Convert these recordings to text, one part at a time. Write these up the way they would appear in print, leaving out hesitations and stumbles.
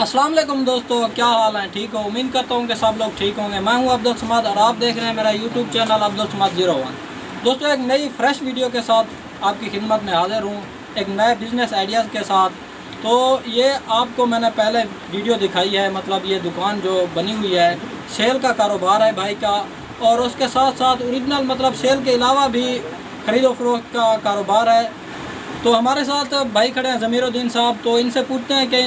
अस्सलाम वालेकुम दोस्तों, क्या हाल है? ठीक हो? उम्मीद करता हूँ कि सब लोग ठीक होंगे। मैं हूँ अब्दुल समाद और आप देख रहे हैं मेरा यूट्यूब चैनल अब्दुल समाद 01। दोस्तों, एक नई फ्रेश वीडियो के साथ आपकी खिदमत में हाजिर हूँ, एक नए बिज़नेस आइडियाज़ के साथ। तो ये आपको मैंने पहले वीडियो दिखाई है, मतलब ये दुकान जो बनी हुई है, सेल का कारोबार है भाई का, और उसके साथ साथ ओरिजिनल मतलब सेल के अलावा भी ख़रीदो फरोख्त का कारोबार है। तो हमारे साथ भाई खड़े हैं ज़मीरुद्दीन साहब, तो इनसे पूछते हैं कि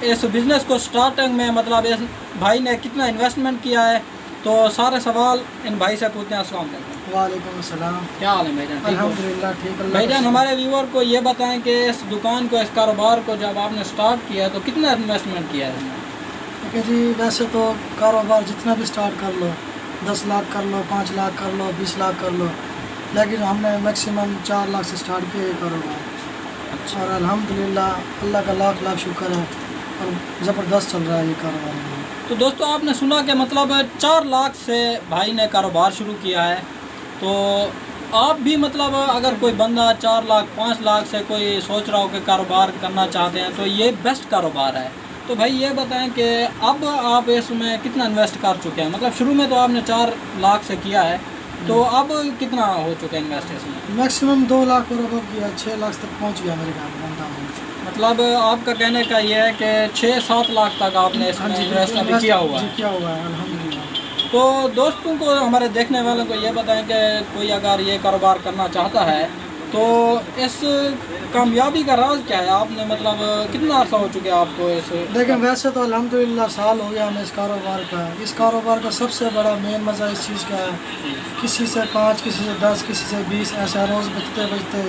इस बिज़नेस को स्टार्टिंग में मतलब इस भाई ने कितना इन्वेस्टमेंट किया है। तो सारे सवाल इन भाई से पूछते हैं। अस्सलाम वालेकुम। वालेकुम अस्सलाम। क्या हाल है भाईजान? अल्हम्दुलिल्लाह ठीक। भाईजान, हमारे व्यूअर को ये बताएं कि इस दुकान को, इस कारोबार को जब आपने स्टार्ट किया तो कितना इन्वेस्टमेंट किया है? देखिए जी, वैसे तो कारोबार जितना भी स्टार्ट कर लो, 10 लाख कर लो, 5 लाख कर लो, 20 लाख कर लो, लेकिन हमने मैक्सिमम 4 लाख से स्टार्ट किया ये कारोबार। अच्छा। और अल्हम्दुलिल्लाह अल्लाह का लाख लाख शुक्र है और ज़बरदस्त चल रहा है ये कारोबार। तो दोस्तों, आपने सुना कि मतलब 4 लाख से भाई ने कारोबार शुरू किया है। तो आप भी मतलब अगर कोई बंदा 4 लाख 5 लाख से कोई सोच रहा हो कि कारोबार करना चाहते हैं तो ये बेस्ट कारोबार है। तो भाई ये बताएं कि अब आप इसमें कितना इन्वेस्ट कर चुके हैं? मतलब शुरू में तो आपने 4 लाख से किया है, तो अब कितना हो चुका है इन्वेस्ट इसमें? मैक्सिमम 2 लाख और अब किया, 6 लाख तक पहुँच गया मेरे ख्याल में। मतलब आपका कहने का ये है कि 6-7 लाख तक आपने इसमें इन्वेस्ट अभी किया हुआ है? किया हुआ है अल्हम्दुलिल्लाह। तो दोस्तों को, हमारे देखने वालों को ये बताएं कि कोई अगर ये कारोबार करना चाहता है तो इस कामयाबी का राज क्या है? आपने मतलब कितना अर्सा हो चुका है आपको इस? देखें, वैसे तो अल्हम्दुलिल्लाह साल हो गया हमें इस कारोबार का। इस कारोबार का सबसे बड़ा मेन मज़ा इस चीज़ का है, किसी से 5, किसी से 10, किसी से 20, ऐसा रोज़ बचते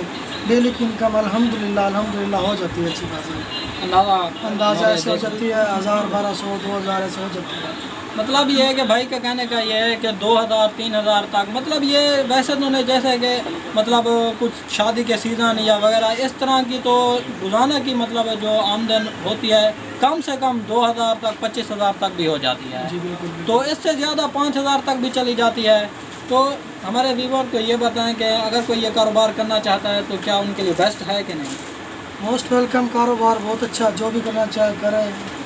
डेली की इनकम अल्हम्दुलिल्लाह हो जाती है। अच्छी बात अंदाज़ा ऐसे हो जाती है, 1000, 1200, 2000 ऐसे हो जाती है। मतलब ये है कि भाई का कहने का ये है कि 2000, 3000 तक, मतलब ये वैसे तो नहीं, जैसे कि मतलब कुछ शादी के सीज़न या वगैरह इस तरह की, तो रोज़ाना की मतलब जो आमदन होती है कम से कम 2000 तक, 25,000 तक भी हो जाती है। जी बिल्कुल। तो इससे ज़्यादा 5000 तक भी चली जाती है। तो हमारे व्यूअर को ये बताएं कि अगर कोई ये कारोबार करना चाहता है तो क्या उनके लिए बेस्ट है कि नहीं? मोस्ट वेलकम कारोबार, बहुत अच्छा। जो भी करना चाहे करे,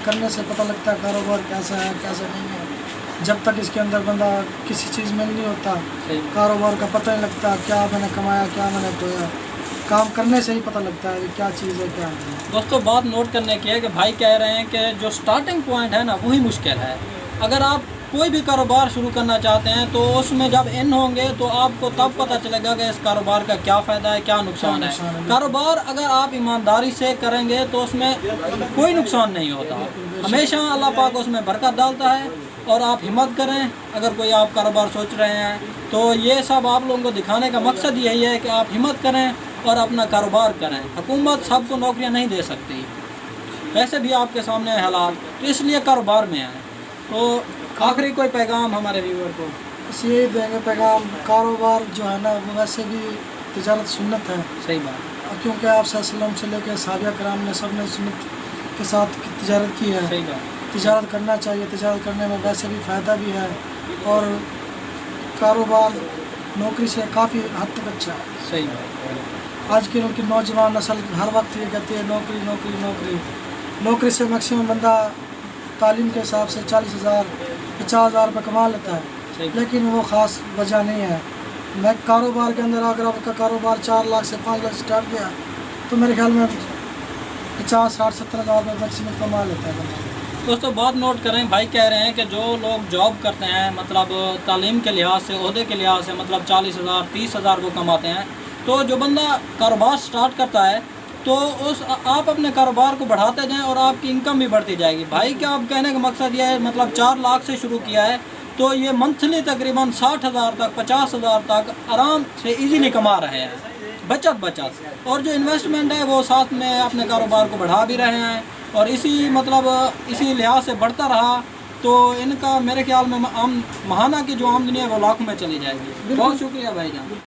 करने से पता लगता है कारोबार कैसा है कैसा नहीं है। जब तक इसके अंदर बंदा किसी चीज़ में नहीं होता, कारोबार का पता नहीं लगता क्या मैंने कमाया क्या मैंने खोया। काम करने से ही पता लगता है कि क्या चीज़ है क्या नहीं। दोस्तों, बात नोट करने की है कि भाई कह रहे हैं कि जो स्टार्टिंग पॉइंट है ना, वही मुश्किल है। अगर आप कोई भी कारोबार शुरू करना चाहते हैं तो उसमें जब इन होंगे तो आपको तब पता चलेगा कि इस कारोबार का क्या फ़ायदा है, क्या नुकसान है। कारोबार अगर आप ईमानदारी से करेंगे तो उसमें कोई नुकसान नहीं होता। हमेशा अल्लाह पाक उसमें बरकत डालता है। और आप हिम्मत करें, अगर कोई आप कारोबार सोच रहे हैं तो ये सब आप लोगों को दिखाने का मकसद यही है कि आप हिम्मत करें और अपना कारोबार करें। हुकूमत सबको नौकरियां नहीं दे सकती, वैसे भी आपके सामने है हालात, तो इसलिए कारोबार में आए। तो आखिरी कोई पैगाम हमारे व्यूअर को? बस यही देंगे पैगाम, कारोबार जो है ना वो वैसे भी तिजारत सुन्नत है। सही बात। क्योंकि आप सल्लल्लाहु अलैहि वसल्लम से लेकर सहाबा कराम ने सब ने सुन्नत के साथ तिजारत की है। सही बात। तिजारत करना चाहिए, तिजारत करने में वैसे भी फ़ायदा भी है और कारोबार नौकरी से काफ़ी हद तक अच्छा है। सही बात। आज की उनकी नौजवान नस्ल हर वक्त ये कहती है नौकरी नौकरी नौकरी। नौकरी से मैक्सिमम बंदा तालीम के हिसाब से 40,000, 50,000 रुपये कमा लेता है, लेकिन वो ख़ास वजह नहीं है। मैं कारोबार के अंदर अगर आपका कारोबार 4 लाख से 5 लाख स्टार्ट किया तो मेरे ख्याल में 50, 60, 70,000 रुपये मैक्सिमम कमा लेता है बंदा। दोस्तों, बात नोट करें, भाई कह रहे हैं कि जो लोग जॉब करते हैं, मतलब तालीम के लिहाज से, ओहदे के लिहाज से, मतलब 40,000, 30,000 वो कमाते हैं, तो जो बंदा कारोबार स्टार्ट करता है तो आप अपने कारोबार को बढ़ाते जाएं और आपकी इनकम भी बढ़ती जाएगी। भाई का आप कहने का मकसद यह है, मतलब 4 लाख से शुरू किया है तो ये मंथली तकरीबन 60,000 तक, 50,000 तक आराम से इजीली कमा रहे हैं, बचत। और जो इन्वेस्टमेंट है वो साथ में अपने कारोबार को बढ़ा भी रहे हैं और इसी लिहाज से बढ़ता रहा तो इनका मेरे ख्याल में माहाना की जो आमदनी है वो लाखों में चली जाएगी। बहुत शुक्रिया भाईजान।